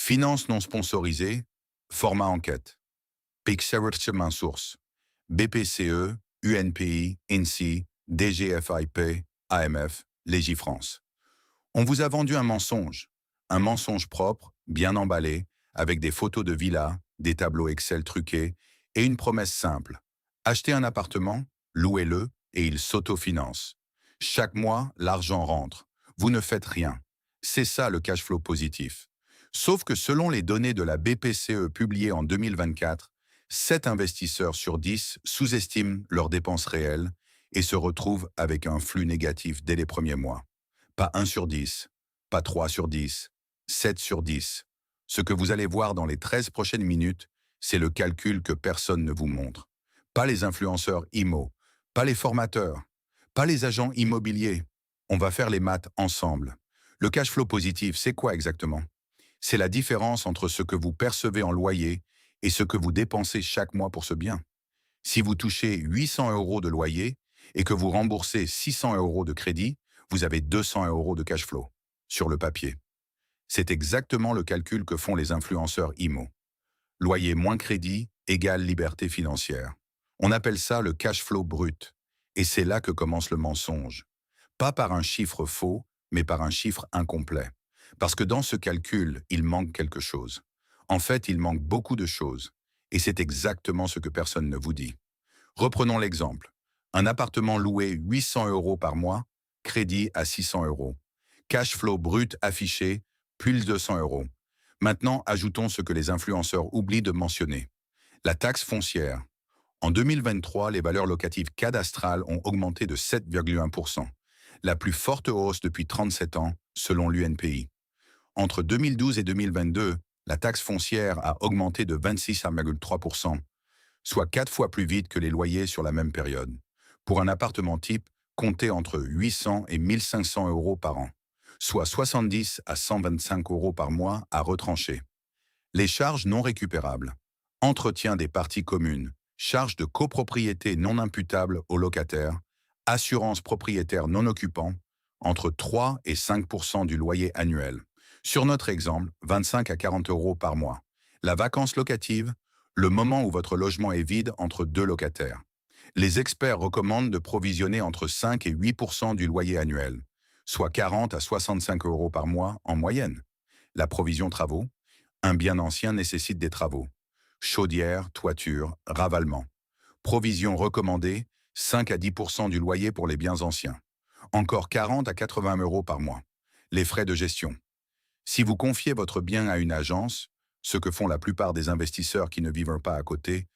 Finance non sponsorisée, format enquête. Pixel main source. BPCE, UNPI, INSEE, DGFIP, AMF, Légifrance. On vous a vendu un mensonge propre, bien emballé, avec des photos de villas, des tableaux Excel truqués et une promesse simple. Achetez un appartement, louez-le et il s'autofinance. Chaque mois, l'argent rentre. Vous ne faites rien. C'est ça le cash flow positif. Sauf que selon les données de la BPCE publiées en 2024, 7 investisseurs sur 10 sous-estiment leurs dépenses réelles et se retrouvent avec un flux négatif dès les premiers mois. Pas 1 sur 10, pas 3 sur 10, 7 sur 10. Ce que vous allez voir dans les 13 prochaines minutes, c'est le calcul que personne ne vous montre. Pas les influenceurs IMO, pas les formateurs, pas les agents immobiliers. On va faire les maths ensemble. Le cash flow positif, c'est quoi exactement? C'est la différence entre ce que vous percevez en loyer et ce que vous dépensez chaque mois pour ce bien. Si vous touchez 800 euros de loyer et que vous remboursez 600 euros de crédit, vous avez 200 euros de cash flow sur le papier. C'est exactement le calcul que font les influenceurs IMO. Loyer moins crédit égale liberté financière. On appelle ça le cash flow brut. Et c'est là que commence le mensonge. Pas par un chiffre faux, mais par un chiffre incomplet. Parce que dans ce calcul, il manque quelque chose. En fait, il manque beaucoup de choses. Et c'est exactement ce que personne ne vous dit. Reprenons l'exemple. Un appartement loué 800 euros par mois, crédit à 600 euros. Cash flow brut affiché, plus 200 euros. Maintenant, ajoutons ce que les influenceurs oublient de mentionner. La taxe foncière. En 2023, les valeurs locatives cadastrales ont augmenté de 7,1%, la plus forte hausse depuis 37 ans, selon l'UNPI. Entre 2012 et 2022, la taxe foncière a augmenté de 26,3%, soit 4 fois plus vite que les loyers sur la même période. Pour un appartement type, comptez entre 800 et 1500 euros par an, soit 70 à 125 euros par mois à retrancher. Les charges non récupérables. Entretien des parties communes, charges de copropriété non imputables aux locataires, assurance propriétaire non occupant, entre 3 et 5% du loyer annuel. Sur notre exemple, 25 à 40 euros par mois. La vacance locative, le moment où votre logement est vide entre deux locataires. Les experts recommandent de provisionner entre 5 et 8% du loyer annuel, soit 40 à 65 euros par mois en moyenne. La provision travaux, un bien ancien nécessite des travaux. Chaudière, toiture, ravalement. Provision recommandée, 5 à 10% du loyer pour les biens anciens. Encore 40 à 80 euros par mois. Les frais de gestion. Si vous confiez votre bien à une agence, ce que font la plupart des investisseurs qui ne vivent pas à côté,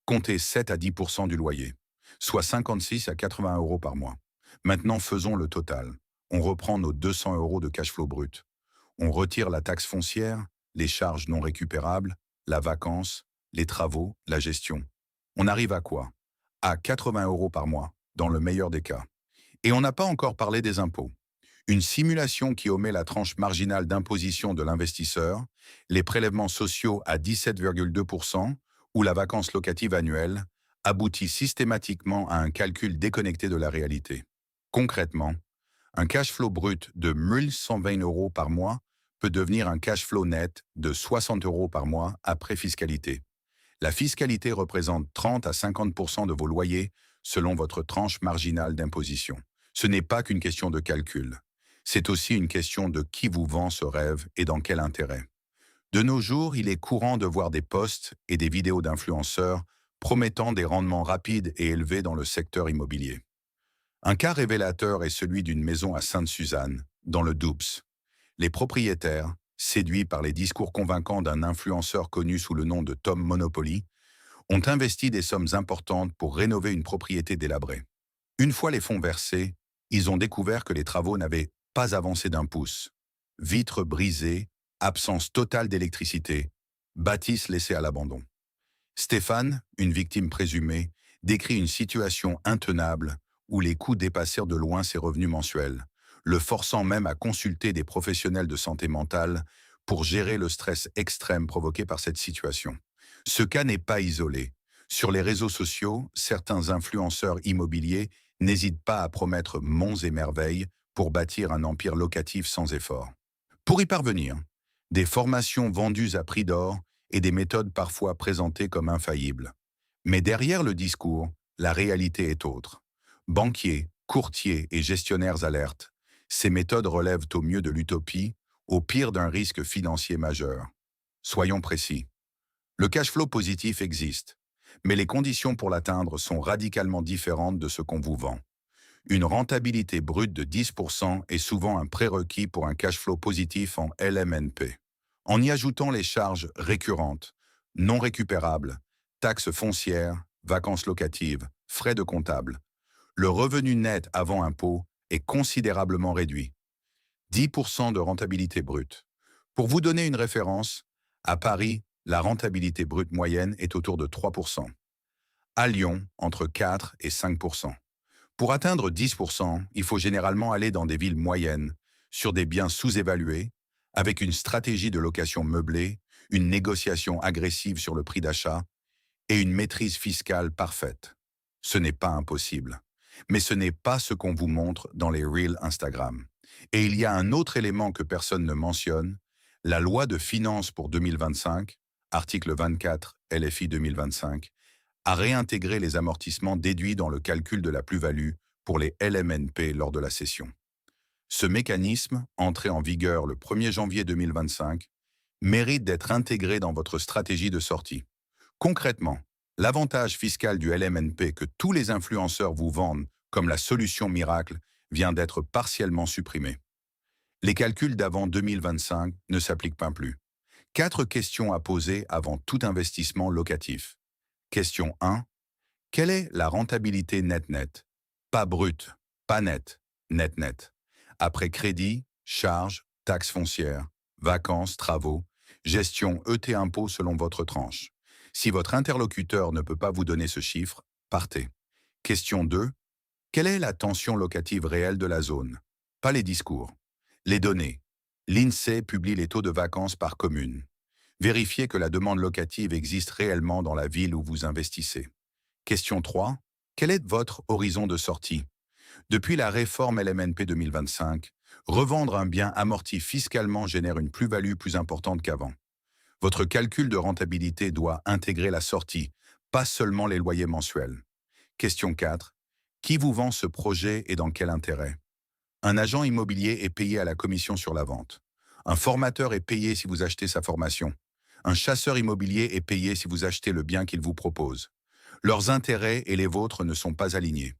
comptez 7 à 10% du loyer, soit 56 à 80 euros par mois. Maintenant, faisons le total. On reprend nos 200 euros de cash flow brut. On retire la taxe foncière, les charges non récupérables, la vacance, les travaux, la gestion. On arrive à quoi? À 80 euros par mois, dans le meilleur des cas. Et on n'a pas encore parlé des impôts. Une simulation qui omet la tranche marginale d'imposition de l'investisseur, les prélèvements sociaux à 17,2% ou la vacance locative annuelle, aboutit systématiquement à un calcul déconnecté de la réalité. Concrètement, un cash flow brut de 1120 euros par mois peut devenir un cash flow net de 60 euros par mois après fiscalité. La fiscalité représente 30 à 50% de vos loyers selon votre tranche marginale d'imposition. Ce n'est pas qu'une question de calcul. C'est aussi une question de qui vous vend ce rêve et dans quel intérêt. De nos jours, il est courant de voir des posts et des vidéos d'influenceurs promettant des rendements rapides et élevés dans le secteur immobilier. Un cas révélateur est celui d'une maison à Sainte-Suzanne, dans le Doubs. Les propriétaires, séduits par les discours convaincants d'un influenceur connu sous le nom de Tom Monopoly, ont investi des sommes importantes pour rénover une propriété délabrée. Une fois les fonds versés, ils ont découvert que les travaux n'avaient pas avancé d'un pouce. Vitres brisées, absence totale d'électricité, bâtisse laissée à l'abandon. Stéphane, une victime présumée, décrit une situation intenable où les coûts dépassèrent de loin ses revenus mensuels, le forçant même à consulter des professionnels de santé mentale pour gérer le stress extrême provoqué par cette situation. Ce cas n'est pas isolé. Sur les réseaux sociaux, certains influenceurs immobiliers n'hésitent pas à promettre monts et merveilles pour bâtir un empire locatif sans effort. Pour y parvenir, des formations vendues à prix d'or et des méthodes parfois présentées comme infaillibles. Mais derrière le discours, la réalité est autre. Banquiers, courtiers et gestionnaires alertent. Ces méthodes relèvent au mieux de l'utopie, au pire d'un risque financier majeur. Soyons précis. Le cash flow positif existe, mais les conditions pour l'atteindre sont radicalement différentes de ce qu'on vous vend. Une rentabilité brute de 10% est souvent un prérequis pour un cash flow positif en LMNP. En y ajoutant les charges récurrentes, non récupérables, taxes foncières, vacances locatives, frais de comptable, le revenu net avant impôt est considérablement réduit. 10% de rentabilité brute. Pour vous donner une référence, à Paris, la rentabilité brute moyenne est autour de 3%. À Lyon, entre 4 et 5%. Pour atteindre 10%, il faut généralement aller dans des villes moyennes, sur des biens sous-évalués, avec une stratégie de location meublée, une négociation agressive sur le prix d'achat et une maîtrise fiscale parfaite. Ce n'est pas impossible. Mais ce n'est pas ce qu'on vous montre dans les Reels Instagram. Et il y a un autre élément que personne ne mentionne, la loi de finances pour 2025, article 24 LFI 2025, a réintégré les amortissements déduits dans le calcul de la plus-value pour les LMNP lors de la cession. Ce mécanisme, entré en vigueur le 1er janvier 2025, mérite d'être intégré dans votre stratégie de sortie. Concrètement, l'avantage fiscal du LMNP que tous les influenceurs vous vendent comme la solution miracle vient d'être partiellement supprimé. Les calculs d'avant 2025 ne s'appliquent pas plus. 4 questions à poser avant tout investissement locatif. Question 1. Quelle est la rentabilité net-net? Pas brute, pas net, net-net. Après crédit, charges, taxes foncières, vacances, travaux, gestion ET impôts selon votre tranche. Si votre interlocuteur ne peut pas vous donner ce chiffre, partez. Question 2. Quelle est la tension locative réelle de la zone? Pas les discours. Les données. L'INSEE publie les taux de vacances par commune. Vérifiez que la demande locative existe réellement dans la ville où vous investissez. Question 3. Quel est votre horizon de sortie? Depuis la réforme LMNP 2025, revendre un bien amorti fiscalement génère une plus-value plus importante qu'avant. Votre calcul de rentabilité doit intégrer la sortie, pas seulement les loyers mensuels. Question 4. Qui vous vend ce projet et dans quel intérêt? Un agent immobilier est payé à la commission sur la vente. Un formateur est payé si vous achetez sa formation. Un chasseur immobilier est payé si vous achetez le bien qu'il vous propose. Leurs intérêts et les vôtres ne sont pas alignés.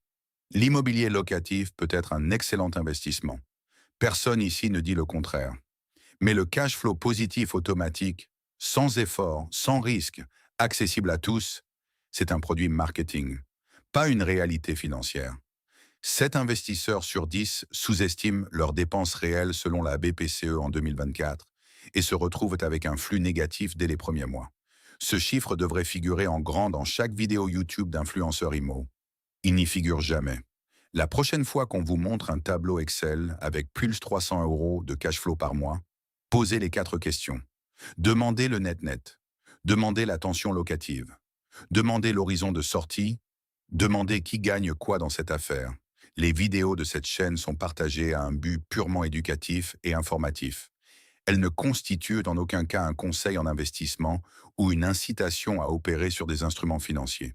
L'immobilier locatif peut être un excellent investissement. Personne ici ne dit le contraire. Mais le cash flow positif automatique, sans effort, sans risque, accessible à tous, c'est un produit marketing, pas une réalité financière. 7 investisseurs sur 10 sous-estiment leurs dépenses réelles selon la BPCE en 2024 et se retrouvent avec un flux négatif dès les premiers mois. Ce chiffre devrait figurer en grand dans chaque vidéo YouTube d'influenceurs IMO. Il n'y figure jamais. La prochaine fois qu'on vous montre un tableau Excel avec plus 300 € de cash flow par mois, posez les 4 questions. Demandez le net-net. Demandez la tension locative. Demandez l'horizon de sortie. Demandez qui gagne quoi dans cette affaire. Les vidéos de cette chaîne sont partagées à un but purement éducatif et informatif. Elles ne constituent en aucun cas un conseil en investissement ou une incitation à opérer sur des instruments financiers.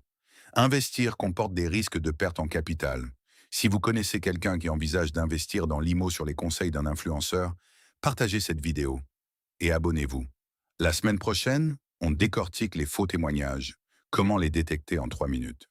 Investir comporte des risques de perte en capital. Si vous connaissez quelqu'un qui envisage d'investir dans l'IMO sur les conseils d'un influenceur, partagez cette vidéo et abonnez-vous. La semaine prochaine, on décortique les faux témoignages. Comment les détecter en 3 minutes?